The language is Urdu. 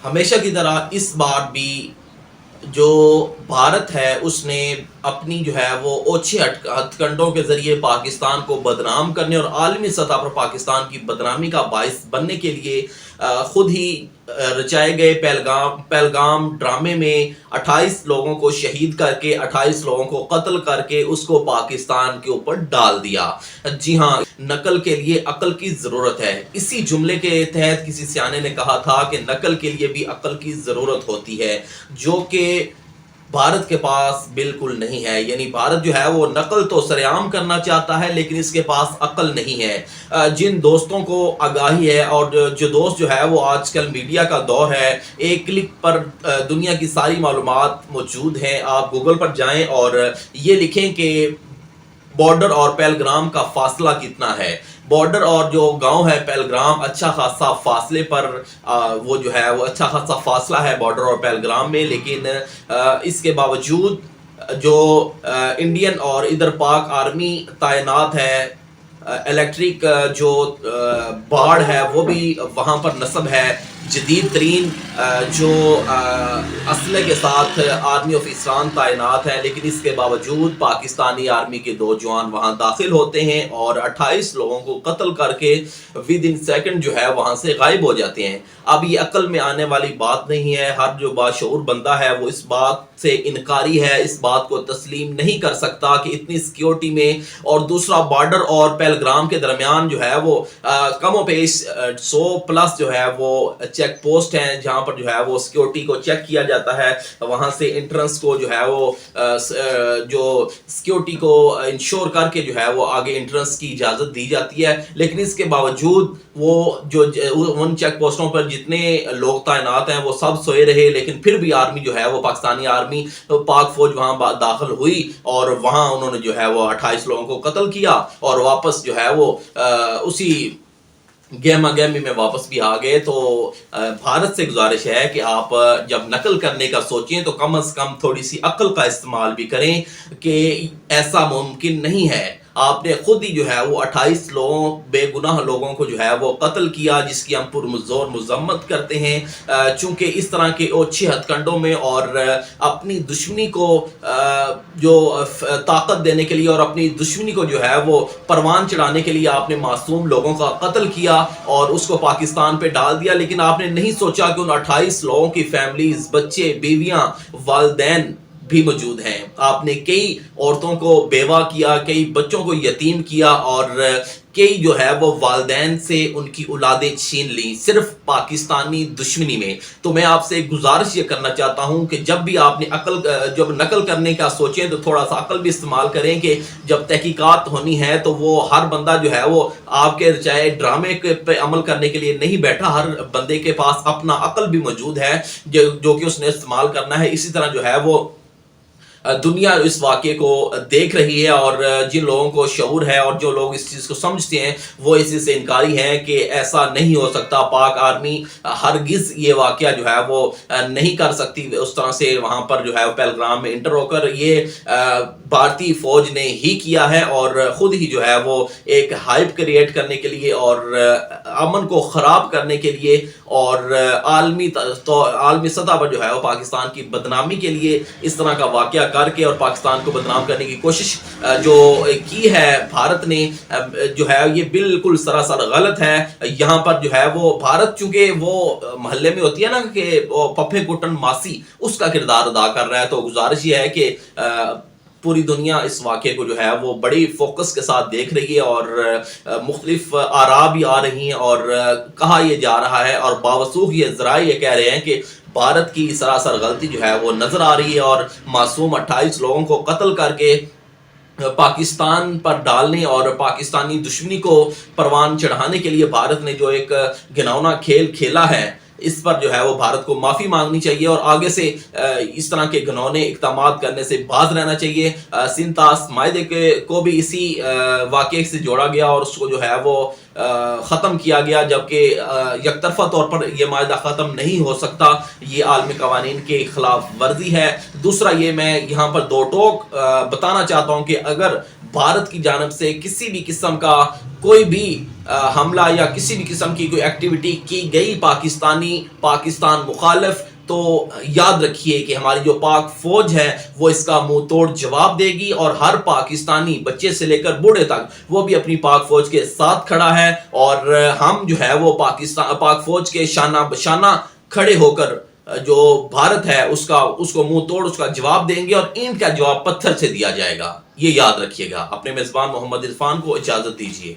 ہمیشہ کی طرح اس بار بھی جو بھارت ہے اس نے اپنی جو ہے وہ اوچھے ہتھ کنڈوں کے ذریعے پاکستان کو بدنام کرنے اور عالمی سطح پر پاکستان کی بدنامی کا باعث بننے کے لیے خود ہی رچائے گئے پہلگام ڈرامے میں 28 لوگوں کو شہید کر کے 28 لوگوں کو قتل کر کے اس کو پاکستان کے اوپر ڈال دیا۔ جی ہاں، نقل کے لیے عقل کی ضرورت ہے۔ اسی جملے کے تحت کسی سیانے نے کہا تھا کہ نقل کے لیے بھی عقل کی ضرورت ہوتی ہے، جو کہ بھارت کے پاس بالکل نہیں ہے۔ یعنی بھارت جو ہے وہ نقل تو سر عام کرنا چاہتا ہے لیکن اس کے پاس عقل نہیں ہے۔ جن دوستوں کو آگاہی ہے اور جو دوست جو ہے وہ آج کل میڈیا کا دور ہے، ایک کلک پر دنیا کی ساری معلومات موجود ہیں۔ آپ گوگل پر جائیں اور یہ لکھیں کہ بارڈر اور پہلگام کا فاصلہ کتنا ہے۔ بارڈر اور جو گاؤں ہے پہلگام اچھا خاصا فاصلے پر وہ جو ہے وہ اچھا خاصا فاصلہ ہے بارڈر اور پہلگام میں، لیکن اس کے باوجود جو انڈین اور ادھر پاک آرمی تعینات ہے، الیکٹرک جو باڑ ہے وہ بھی وہاں پر نصب ہے، جدید ترین جو اسلحے کے ساتھ آرمی افسران تعینات ہیں، لیکن اس کے باوجود پاکستانی آرمی کے 2 جوان وہاں داخل ہوتے ہیں اور 28 لوگوں کو قتل کر کے ود ان سیکنڈ جو ہے وہاں سے غائب ہو جاتے ہیں۔ اب یہ عقل میں آنے والی بات نہیں ہے۔ ہر جو باشعور بندہ ہے وہ اس بات سے انکاری ہے، اس بات کو تسلیم نہیں کر سکتا کہ اتنی سیکیورٹی میں، اور دوسرا بارڈر اور پہلگام کے درمیان جو ہے وہ کم و بیش 100+ جو ہے وہ چیک پوسٹ ہیں جہاں پر جو ہے وہ سیکیورٹی کو چیک کیا جاتا ہے۔ وہاں سے انٹرنس کو جو ہے وہ جو سیکیورٹی کو انشور کر کے جو ہے وہ آگے انٹرنس کی اجازت دی جاتی ہے، لیکن اس کے باوجود وہ جو ان چیک پوسٹوں پر جتنے لوگ تعینات ہیں وہ سب سوئے رہے، لیکن پھر بھی آرمی جو ہے وہ پاکستانی آرمی پاک فوج وہاں داخل ہوئی اور وہاں انہوں نے جو ہے وہ 28 لوگوں کو قتل کیا اور واپس جو ہے وہ اسی گہما گہمی میں واپس بھی آ گئے۔ تو بھارت سے گزارش ہے کہ آپ جب نقل کرنے کا سوچیں تو کم از کم تھوڑی سی عقل کا استعمال بھی کریں کہ ایسا ممکن نہیں ہے۔ آپ نے خود ہی جو ہے وہ 28 لوگوں بے گناہ لوگوں کو جو ہے وہ قتل کیا، جس کی ہم پرزور مذمت کرتے ہیں، چونکہ اس طرح کے اوچھے ہتھ کنڈوں میں اور اپنی دشمنی کو جو طاقت دینے کے لیے اور اپنی دشمنی کو جو ہے وہ پروان چڑھانے کے لیے آپ نے معصوم لوگوں کا قتل کیا اور اس کو پاکستان پہ ڈال دیا، لیکن آپ نے نہیں سوچا کہ ان 28 لوگوں کی فیملیز، بچے، بیویاں، والدین بھی موجود ہیں۔ آپ نے کئی عورتوں کو بیوہ کیا، کئی بچوں کو یتیم کیا اور کئی جو ہے وہ والدین سے ان کی اولادیں چھین لیں، صرف پاکستانی دشمنی میں۔ تو میں آپ سے گزارش یہ کرنا چاہتا ہوں کہ جب بھی آپ نے جب نقل کرنے کا سوچیں تو تھوڑا سا عقل بھی استعمال کریں کہ جب تحقیقات ہونی ہے تو وہ ہر بندہ جو ہے وہ آپ کے رچائے ڈرامے پہ عمل کرنے کے لیے نہیں بیٹھا، ہر بندے کے پاس اپنا عقل بھی موجود ہے جو کہ اس نے استعمال کرنا ہے۔ اسی طرح جو ہے وہ دنیا اس واقعے کو دیکھ رہی ہے اور جن لوگوں کو شعور ہے اور جو لوگ اس چیز کو سمجھتے ہیں وہ اس چیز سے انکاری ہیں کہ ایسا نہیں ہو سکتا۔ پاک آرمی ہرگز یہ واقعہ جو ہے وہ نہیں کر سکتی اس طرح سے وہاں پر جو ہے پہلگام میں انٹر ہو کر۔ یہ بھارتی فوج نے ہی کیا ہے اور خود ہی جو ہے وہ ایک ہائپ کریٹ کرنے کے لیے اور امن کو خراب کرنے کے لیے اور عالمی سطح پر جو ہے وہ پاکستان کی بدنامی کے لیے اس طرح کا واقعہ کر کے اور پاکستان کو بدنام کرنے کی کوشش جو کی ہے بھارت نے، جو ہے یہ بالکل سراسر غلط ہے۔ یہاں پر جو ہے وہ بھارت چونکہ وہ محلے میں ہوتی ہے نا کہ پپے کٹن ماسی، اس کا کردار ادا کر رہا ہے۔ تو گزارش یہ ہے کہ پوری دنیا اس واقعے کو جو ہے وہ بڑی فوکس کے ساتھ دیکھ رہی ہے اور مختلف آراء بھی آ رہی ہیں اور کہا یہ جا رہا ہے اور باوثوق یہ ذرائع یہ کہہ رہے ہیں کہ بھارت کی سراسر غلطی جو ہے وہ نظر آ رہی ہے اور معصوم 28 لوگوں کو قتل کر کے پاکستان پر ڈالنے اور پاکستانی دشمنی کو پروان چڑھانے کے لیے بھارت نے جو ایک گھناؤنا کھیل کھیلا ہے، اس پر جو ہے وہ بھارت کو معافی مانگنی چاہیے اور آگے سے اس طرح کے گھنونے اقدامات کرنے سے باز رہنا چاہیے۔ سینتاس معاہدے کو بھی اسی واقعے سے جوڑا گیا اور اس کو جو ہے وہ ختم کیا گیا، جبکہ یک طرفہ طور پر یہ معاہدہ ختم نہیں ہو سکتا، یہ عالمی قوانین کے خلاف ورزی ہے۔ دوسرا یہ میں یہاں پر 2 ٹوک بتانا چاہتا ہوں کہ اگر بھارت کی جانب سے کسی بھی قسم کا کوئی بھی حملہ یا کسی بھی قسم کی کوئی ایکٹیویٹی کی گئی پاکستان مخالف، تو یاد رکھیے کہ ہماری جو پاک فوج ہے وہ اس کا منہ توڑ جواب دے گی، اور ہر پاکستانی بچے سے لے کر بوڑھے تک وہ بھی اپنی پاک فوج کے ساتھ کھڑا ہے، اور ہم جو ہے وہ پاک فوج کے شانہ بشانہ کھڑے ہو کر جو بھارت ہے اس کو منہ توڑ اس کا جواب دیں گے، اور اینٹ کا جواب پتھر سے دیا جائے گا۔ یہ یاد رکھیے گا۔ اپنے میزبان محمد عرفان کو اجازت دیجیے۔